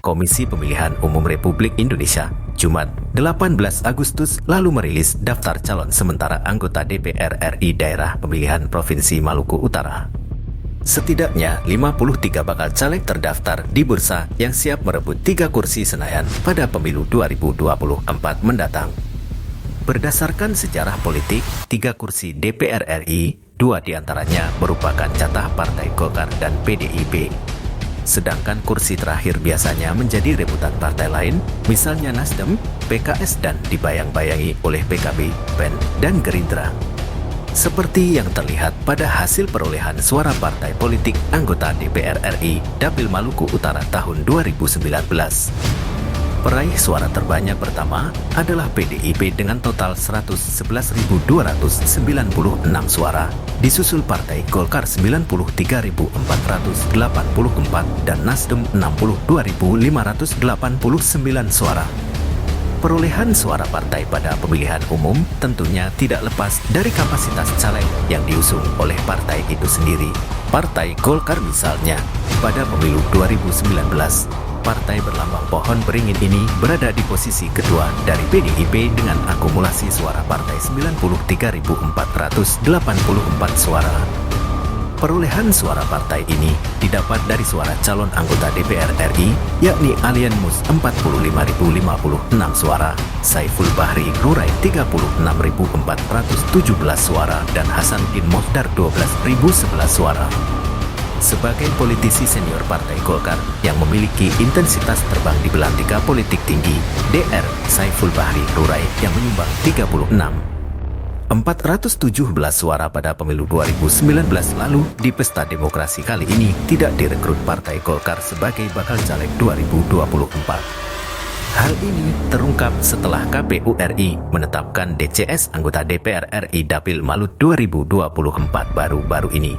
Komisi Pemilihan Umum Republik Indonesia, Jumat, 18 Agustus lalu merilis daftar calon sementara anggota DPR RI Daerah Pemilihan Provinsi Maluku Utara. Setidaknya 53 bakal caleg terdaftar di bursa yang siap merebut 3 kursi Senayan pada pemilu 2024 mendatang. Berdasarkan sejarah politik, 3 kursi DPR RI, 2 diantaranya merupakan jatah Partai Golkar dan PDIP. Sedangkan kursi terakhir biasanya menjadi rebutan partai lain, misalnya Nasdem, PKS dan dibayang-bayangi oleh PKB, PAN, dan Gerindra. Seperti yang terlihat pada hasil perolehan suara partai politik anggota DPR RI Dapil Maluku Utara tahun 2019. Peraih suara terbanyak pertama adalah PDIP dengan total 111.296 suara, disusul Partai Golkar 93.484 dan Nasdem 62.589 suara. Perolehan suara partai pada pemilihan umum tentunya tidak lepas dari kapasitas caleg yang diusung oleh partai itu sendiri. Partai Golkar misalnya, pada pemilu 2019, partai berlambang pohon beringin ini berada di posisi kedua dari PDIP dengan akumulasi suara partai 93.484 suara. Perolehan suara partai ini didapat dari suara calon anggota DPR RI, yakni Alian Mus 45.056 suara, Saiful Bahri Rurai 36.417 suara, dan Hasanuddin Mohdar 12.011 suara. Sebagai politisi senior Partai Golkar yang memiliki intensitas terbang di belantika politik tinggi, DR Saiful Bahri Rurai yang menyumbang 417 suara pada pemilu 2019 lalu di pesta demokrasi kali ini tidak direkrut Partai Golkar sebagai bakal caleg 2024. Hal ini terungkap setelah KPU RI menetapkan DCS anggota DPR RI Dapil Malut 2024 baru-baru ini.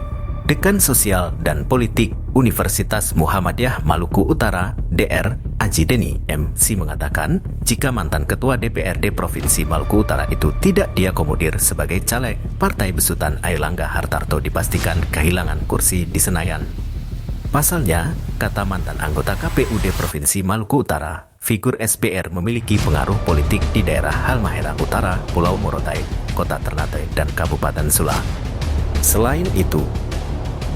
Dekan Sosial dan Politik Universitas Muhammadiyah Maluku Utara, DR, Aji Deni MC mengatakan, jika mantan Ketua DPRD Provinsi Maluku Utara itu tidak diakomodir sebagai caleg, Partai Besutan Airlangga Hartarto dipastikan kehilangan kursi di Senayan. Pasalnya, kata mantan anggota KPUD Provinsi Maluku Utara, figur SBR memiliki pengaruh politik di daerah Halmahera Utara, Pulau Morotai, Kota Ternate, dan Kabupaten Sula. Selain itu,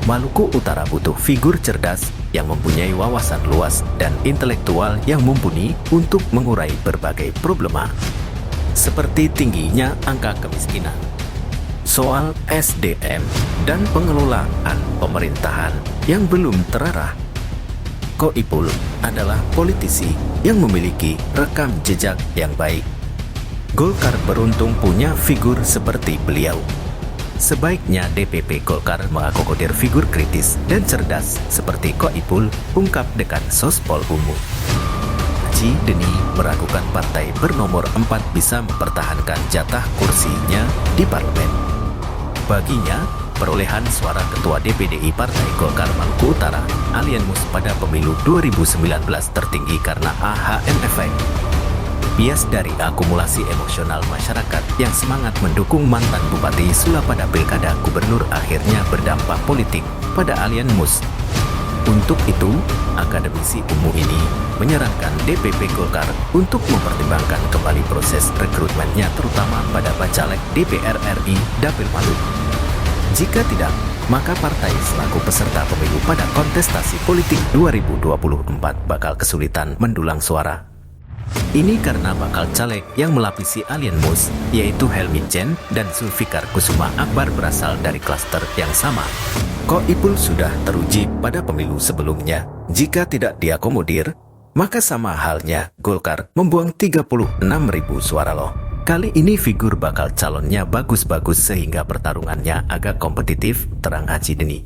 Maluku Utara butuh figur cerdas yang mempunyai wawasan luas dan intelektual yang mumpuni untuk mengurai berbagai problema, seperti tingginya angka kemiskinan, soal SDM, dan pengelolaan pemerintahan yang belum terarah. Ko Ipul adalah politisi yang memiliki rekam jejak yang baik. Golkar beruntung punya figur seperti beliau. Sebaiknya DPP Golkar mengakomodir figur kritis dan cerdas seperti Ko Ipul, ungkap Dekan Sospol Umum. Aji Deni meragukan partai bernomor 4 bisa mempertahankan jatah kursinya di parlemen. Baginya, perolehan suara Ketua DPDI Partai Golkar Maluku Utara, Alian Mus pada pemilu 2019 tertinggi karena AHM efek. Bias dari akumulasi emosional masyarakat yang semangat mendukung mantan Bupati Sula pada Pilkada Gubernur akhirnya berdampak politik pada Alian Mus. Untuk itu, akademisi UMU ini menyarankan DPP Golkar untuk mempertimbangkan kembali proses rekrutmennya terutama pada bacalek DPR RI Dapil Malut. Jika tidak, maka partai selaku peserta pemilu pada kontestasi politik 2024 bakal kesulitan mendulang suara. Ini karena bakal caleg yang melapisi Alian Mus, yaitu Helmi Chen dan Zulfikar Kusuma Akbar berasal dari klaster yang sama. Ko Ipul sudah teruji pada pemilu sebelumnya. Jika tidak diakomodir, maka sama halnya Golkar membuang 36.000 suara loh. Kali ini figur bakal calonnya bagus-bagus sehingga pertarungannya agak kompetitif, terang Aji Deni.